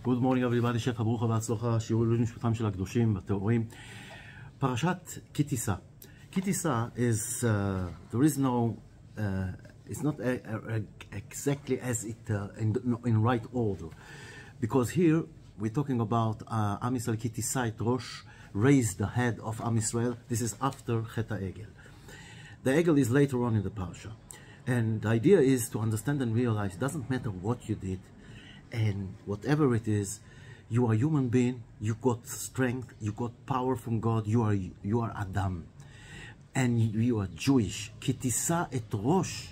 Good morning everybody, שפע ברוכה והצלחה, שיעור לעילוי נשמתם של הקדושים הטהורים. parashat Ki Tisha. Ki Tisha is, there is no, it's not exactly as it in right order. Because here we're talking about Am Yisrael Ki Tisha et Rosh, raise the head of Am Yisrael. This is after Chet HaEgel. The Egel is later on in the parasha. And the idea is to understand and realize it doesn't matter what you did, and whatever it is, you are a human being, you got strength, you got power from God, you are Adam. And you are Jewish. Ki Tisha et Rosh,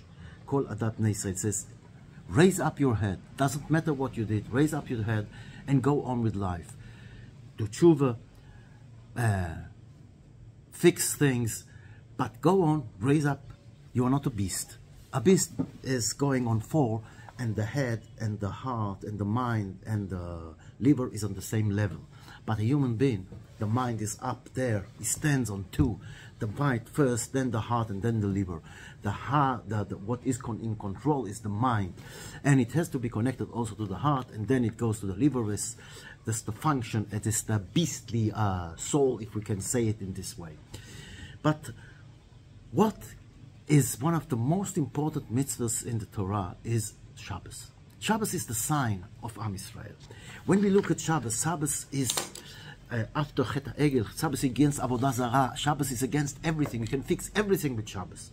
Kol Adat Bnei Yisrael. It says, raise up your head. Doesn't matter what you did, raise up your head and go on with life. Do tshuva, fix things, but go on, raise up. You are not a beast. A beast is going on 4, and the head and the heart and the mind and the liver is on the same level. But a human being, the mind is up there. It stands on 2. The mind first, then the heart, and then the liver. The heart, what is in control is the mind, and it has to be connected also to the heart, and then it goes to the liver. That's the function. It is the beastly soul, if we can say it in this way. But what is one of the most important mitzvahs in the Torah is Shabbos. Shabbos is the sign of Am Yisrael. When we look at Shabbos, Shabbos is after Chet HaEgel. Shabbos is against Avodah Zarah. Shabbos is against everything. You can fix everything with Shabbos.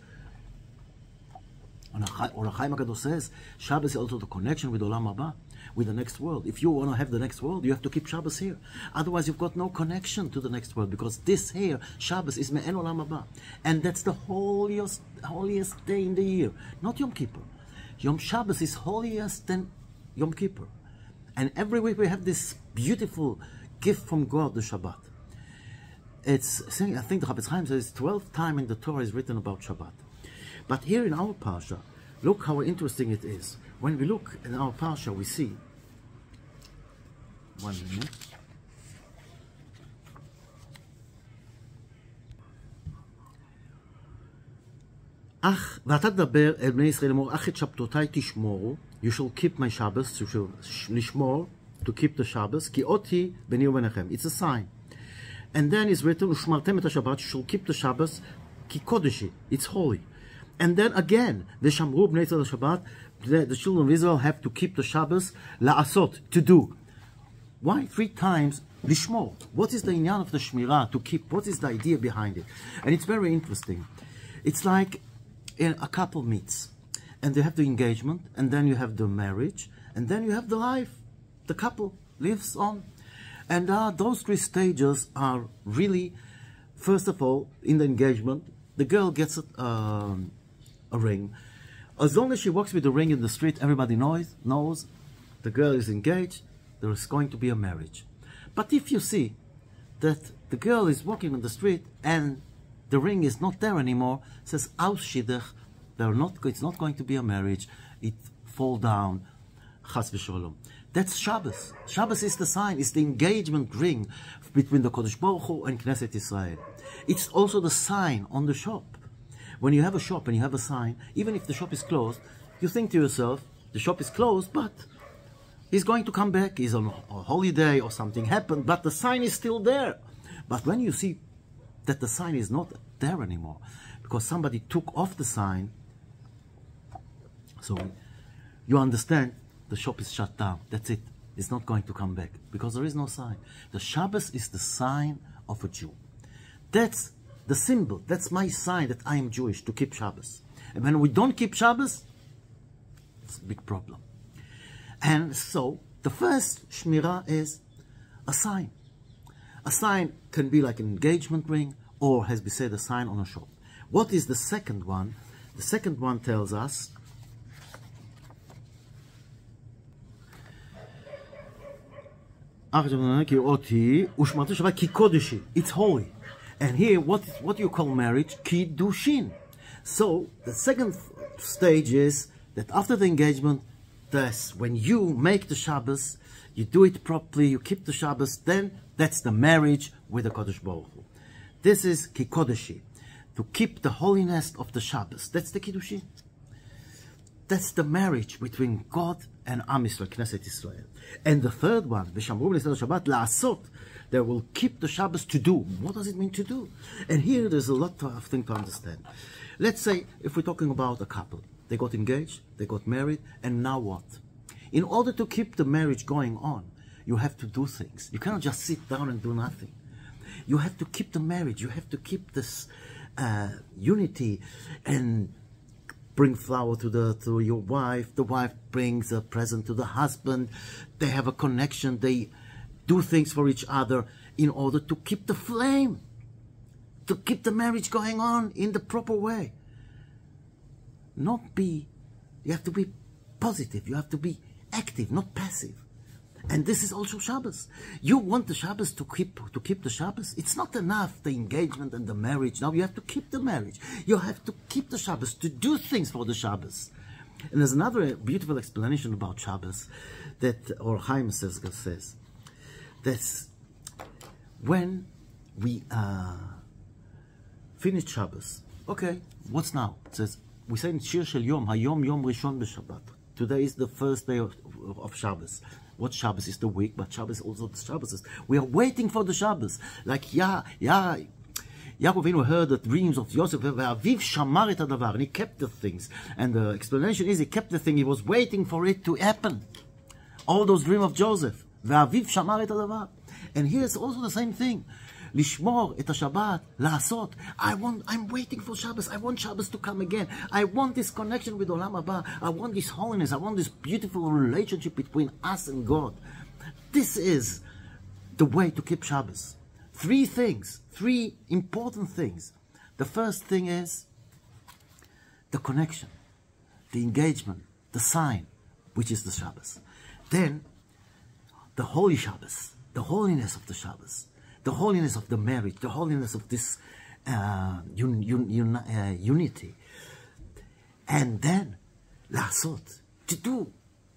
And Chaim HaKadosh says, Shabbos is also the connection with Olam Haba, with the next world. If you want to have the next world, you have to keep Shabbos here. Otherwise, you've got no connection to the next world, because this here, Shabbos, is Me'en Olam Haba. And that's the holiest day in the year, not Yom Kippur. Yom Shabbos is holier than Yom Kippur. And every week we have this beautiful gift from God, the Shabbat. I think the Chafetz Chaim says 12th time in the Torah is written about Shabbat. But here in our parsha, look how interesting it is. When we look in our parsha, we see, 1 minute. ואתה תדבר אל בני ישראל לאמור, אך את שבתותיי תשמורו, you shall keep my Shabbos, you shall לשמור, to keep the Shabbos, כי אותי ביני וביניכם. It's a sign. And then is written, ושמרתם את השבת, you shall keep the Shabbos, כי קודשי, it's holy. And then again, ושמרו בני ישראל לשבת, the children of Israel have to keep the Shabbos, לעשות, to do. Why 3 times לשמור? What is the inyan of the shmirah, to keep? What is the idea behind it? And it's very interesting. It's like a couple meets, and they have the engagement, and then you have the marriage, and then you have the life. The couple lives on. And those 3 stages are really, first of all, in the engagement, the girl gets a ring. As long as she walks with the ring in the street, everybody knows the girl is engaged, there is going to be a marriage. But if you see that the girl is walking on the street and the ring is not there anymore, it says, Aus Shidduch, it's not going to be a marriage, it fall down, Chas v'sholom. That's Shabbos. Shabbos is the sign, it's the engagement ring between the Kodesh Baruch Hu and Knesset Israel. It's also the sign on the shop. When you have a shop and you have a sign, even if the shop is closed, you think to yourself, the shop is closed, but he's going to come back, he's on a holiday or something happened, but the sign is still there. But when you see that the sign is not there anymore, because somebody took off the sign, so you understand the shop is shut down. That's it. It's not going to come back, because there is no sign. The Shabbos is the sign of a Jew. That's the symbol. That's my sign that I am Jewish, to keep Shabbos. And when we don't keep Shabbos, it's a big problem. And so the first shmirah is a sign. A sign can be like an engagement ring, or, as we said, a sign on a shop. What is the second one? The second one tells us, it's holy. And here, what you call marriage? Kiddushin. So the second stage is that after the engagement, that's when you make the Shabbos, you do it properly, you keep the Shabbos, then that's the marriage with the Kodesh Baruch Hu. This is Ki Kodeshi, to keep the holiness of the Shabbos. That's the Kiddushin. That's the marriage between God and Am Yisrael, Knesset Israel. And the third one, V'shamru b'nei Shabbat, la'asot, they will keep the Shabbos to do. What does it mean to do? And here there's a lot of things to understand. Let's say, if we're talking about a couple, they got engaged, they got married, and now what? In order to keep the marriage going on, you have to do things. You cannot just sit down and do nothing. You have to keep the marriage. You have to keep this unity and bring flower to your wife. The wife brings a present to the husband. They have a connection. They do things for each other in order to keep the flame, to keep the marriage going on in the proper way. You have to be positive. You have to be active, not passive. And this is also Shabbos. You want the Shabbos to keep the Shabbos. It's not enough, the engagement and the marriage. Now you have to keep the marriage. You have to keep the Shabbos, to do things for the Shabbos. And there's another beautiful explanation about Shabbos that Or Chaim says that when we finish Shabbos, okay, what's now? It says, we say in shiur shel yom, hayom yom rishon b'Shabbat. Today is the first day of Shabbos. What Shabbos is the week, but Shabbos also the Shabbos. We are waiting for the Shabbos. Like Yaakov Avinu heard the dreams of Yosef, Ve'aviv shamar et hadavar, and he kept the things. And the explanation is he kept the thing. He was waiting for it to happen. All those dreams of Joseph, Ve'aviv shamar et hadavar. And here it's also the same thing. Lishmor et Shabbat, la'asot. I'm waiting for Shabbos. I want Shabbos to come again. I want this connection with Olam Haba. I want this holiness. I want this beautiful relationship between us and God. This is the way to keep Shabbos. Three things, three important things. The first thing is the connection, the engagement, the sign, which is the Shabbos. Then, the holy Shabbos, the holiness of the Shabbos. The holiness of the marriage, the holiness of this unity. And then, la'asot, to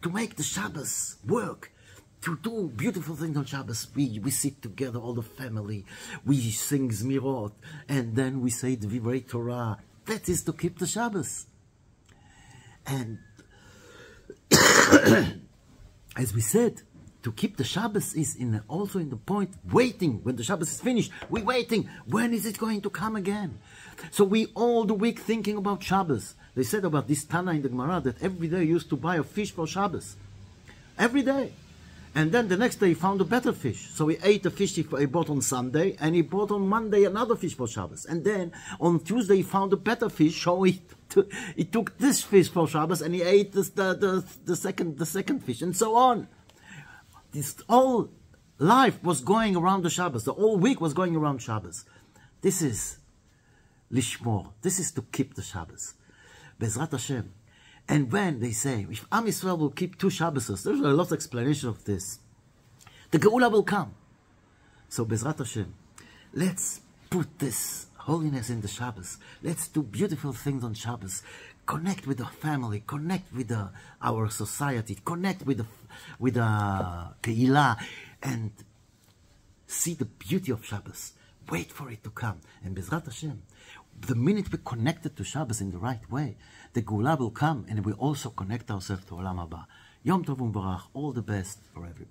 make the Shabbos work, to do beautiful things on Shabbos. We sit together, all the family, we sing Zmirot, and then we say the Divrei Torah. That is to keep the Shabbos. And as we said, to keep the Shabbos is also in the point, waiting. When the Shabbos is finished, we're waiting. When is it going to come again? So we all the week thinking about Shabbos. They said about this Tana in the Gemara that every day he used to buy a fish for Shabbos. Every day. And then the next day he found a better fish. So he ate the fish he bought on Sunday, and he bought on Monday another fish for Shabbos. And then on Tuesday he found a better fish, so he took this fish for Shabbos, and he ate the second fish, and so on. This whole life was going around the Shabbos. The whole week was going around Shabbos. This is lishmor. This is to keep the Shabbos. Bezrat Hashem. And when they say, if Am Yisrael will keep 2 Shabbos, there's a lot of explanation of this. The Geula will come. So Bezrat Hashem, let's put this holiness in the Shabbos. Let's do beautiful things on Shabbos. Connect with the family, connect with our society, connect with the Keilah, and see the beauty of Shabbos. Wait for it to come. And Bezrat Hashem, the minute we connected to Shabbos in the right way, the Geula will come, and we also connect ourselves to Olam Haba. Yom Tov U'Barach, all the best for everybody.